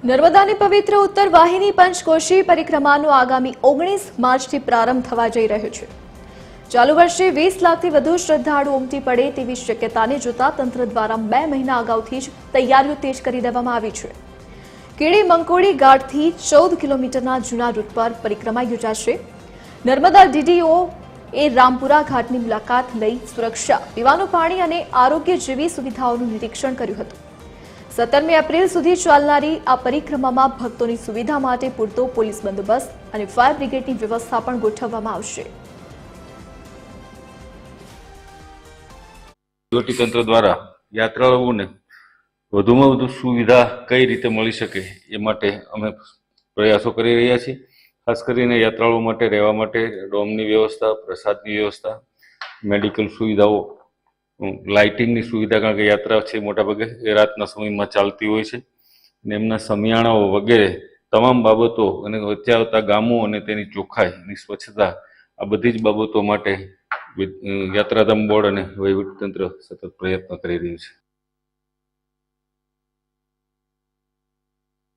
નર્મદાની પવિત્ર ઉત્તર વાહિની પંચકોશી પરિક્રમાનો આગામી 19 માર્ચથી પ્રારંભ થવા જઈ રહ્યો છે। ચાલુ વર્ષે 20 લાખથી વધુ શ્રદ્ધાળુ ઉમટી પડે તેવી શક્યતાને જોતા તંત્ર દ્વારા 2 મહિના અગાઉથી જ તૈયારીઓ તેજ કરી દેવામાં આવી છે। કેડી મંકોડી ઘાટથી 14 કિલોમીટરના જૂના રૂટ પર પરિક્રમા યોજાશે। નર્મદા ડીડીઓ એ રામપુરા ઘાટની મુલાકાત લઈ સુરક્ષા, પીવાનું પાણી અને આરોગ્ય જેવી સુવિધાઓનું નિરીક્ષણ કર્યું હતું। 17 એપ્રિલ સુધી ચાલનારી આ પરિક્રમામાં ભક્તોની સુવિધા માટે પૂરતો પોલીસ બંદોબસ્ત અને ફાયર બ્રિગેડની વ્યવસ્થા પણ ગોઠવવામાં આવશે। તંત્ર દ્વારા યાત્રાળુઓને વધુમાં વધુ સુવિધા કઈ રીતે મળી શકે એ માટે અમે પ્રયાસો કરી રહ્યા છીએ। ખાસ કરીને યાત્રાળુઓ માટે રહેવા માટે ડોમની વ્યવસ્થા, પ્રસાદની વ્યવસ્થા, મેડિકલ સુવિધાઓ, લાઇટિંગની સુવિધા, કારણ કે યાત્રા છે મોટાભાગે એ રાતના સમયમાં ચાલતી હોય છે અને એમના સમિયાણાઓ વગેરે તમામ બાબતો અને વચ્ચે આવતા ગામો અને તેની ચોખ્ખાઈ, એની સ્વચ્છતા, આ બધી જ બાબતો માટે યાત્રાધામ બોર્ડ અને વહીવટીતંત્ર સતત પ્રયત્ન કરી રહ્યું છે।